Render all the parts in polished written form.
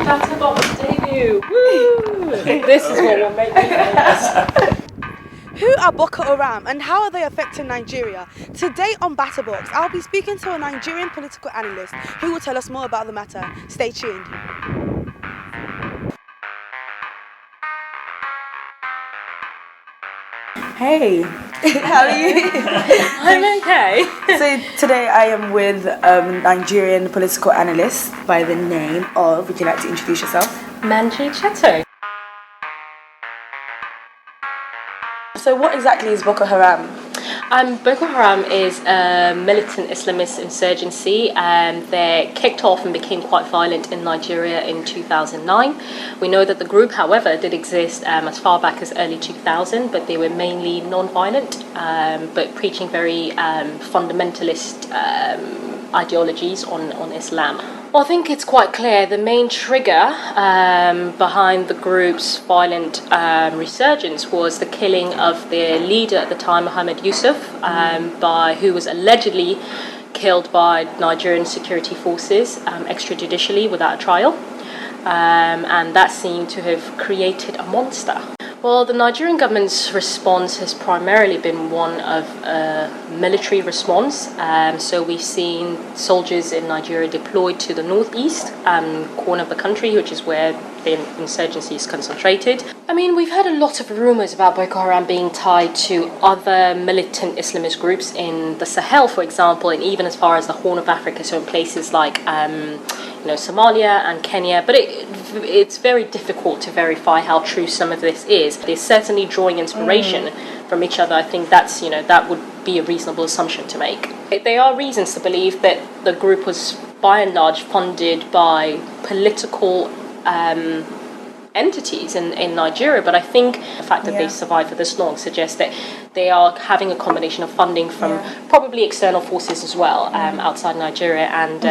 BattaBox debut! Woo! This is what will make me famous. Who are Boko Haram and how are they affecting Nigeria? Today on BattaBox, I'll be speaking to a Nigerian political analyst who will tell us more about the matter. Stay tuned. Hey, how are you? I'm okay. So today I am with Nigerian political analyst by the name of, would you like to introduce yourself? Manji Cheto. So what exactly is Boko Haram? Boko Haram is a militant Islamist insurgency. They kicked off and became quite violent in Nigeria in 2009. We know that the group, however, did exist as far back as early 2000, but they were mainly non-violent, but preaching very fundamentalist ideologies on Islam. Well, I think it's quite clear the main trigger behind the group's violent resurgence was the killing of their leader at the time, Mohammed Yusuf, who was allegedly killed by Nigerian security forces extrajudicially without a trial. And that seemed to have created a monster. Well, the Nigerian government's response has primarily been one of a military response. So we've seen soldiers in Nigeria deployed to the northeast corner of the country, which is where the insurgency is concentrated. I mean, we've heard a lot of rumours about Boko Haram being tied to other militant Islamist groups in the Sahel, for example, and even as far as the Horn of Africa, so in places like Somalia and Kenya, but it's very difficult to verify how true some of this is. They're certainly drawing inspiration from each other. I think that would be a reasonable assumption to make. There are reasons to believe that the group was by and large funded by political entities in Nigeria, but I think the fact that they survived for this long suggests that they are having a combination of funding from probably external forces as well outside Nigeria, and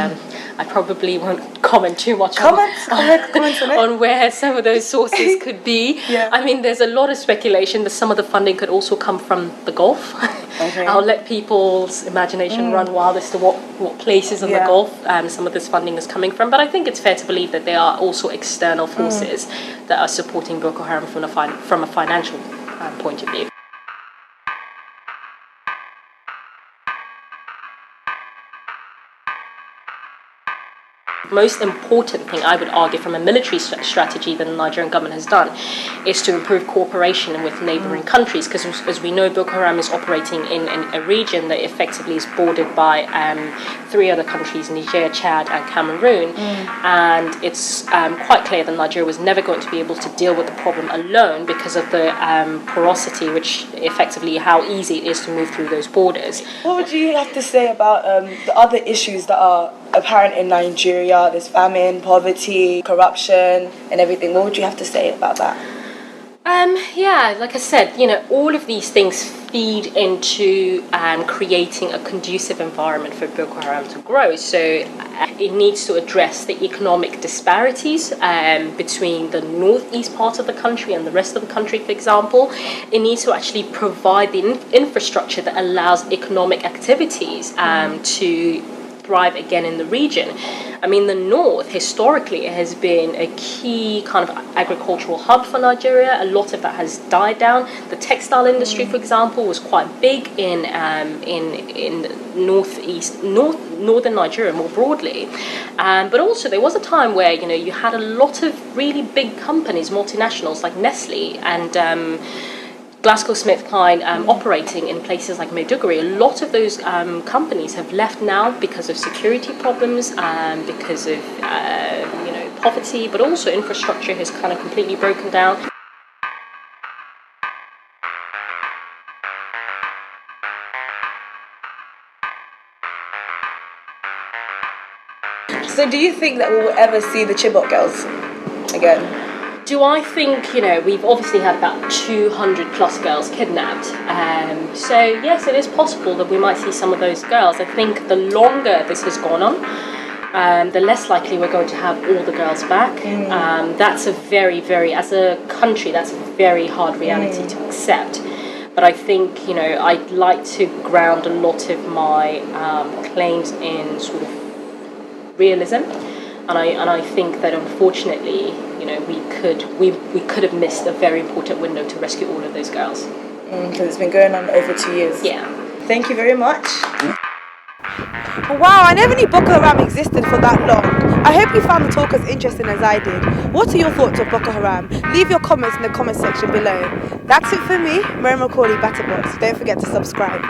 I probably won't comment too much on where some of those sources could be. I mean, there's a lot of speculation that some of the funding could also come from the Gulf. I'll let people's imagination run wild as to what places in the Gulf some of this funding is coming from, but I think it's fair to believe that there are also external forces that are supporting Boko Haram from a financial point of view. Most important thing, I would argue, from a military strategy that the Nigerian government has done is to improve cooperation with neighbouring countries, because as we know, Boko Haram is operating in a region that effectively is bordered by three other countries, Niger, Chad and Cameroon, and it's quite clear that Nigeria was never going to be able to deal with the problem alone because of the porosity, which effectively how easy it is to move through those borders. What would you have to say about the other issues that are apparent in Nigeria? There's famine, poverty, corruption and everything. What would you have to say about that? Like I said, all of these things feed into creating a conducive environment for Boko Haram to grow. So it needs to address the economic disparities between the northeast part of the country and the rest of the country, for example. It needs to actually provide the infrastructure that allows economic activities to thrive again in the region. I mean, the north historically has been a key kind of agricultural hub for Nigeria. A lot of that has died down. The textile industry, for example, was quite big in northern Nigeria more broadly. But also there was a time where you had a lot of really big companies, multinationals like Nestle and GlaxoSmithKline operating in places like Maiduguri. A lot of those companies have left now because of security problems, because of poverty, but also infrastructure has kind of completely broken down. So do you think that we will ever see the Chibok girls again? Do I think, we've obviously had about 200 plus girls kidnapped. So yes, it is possible that we might see some of those girls. I think the longer this has gone on, the less likely we're going to have all the girls back. That's a very, very, as a country, that's a very hard reality to accept. But I think, I'd like to ground a lot of my claims in sort of realism. I think that unfortunately, we could have missed a very important window to rescue all of those girls. Because it's been going on over 2 years. Yeah. Thank you very much. Wow, I never knew Boko Haram existed for that long. I hope you found the talk as interesting as I did. What are your thoughts of Boko Haram? Leave your comments in the comment section below. That's it for me, Mary McCauley, BattaBox. Don't forget to subscribe.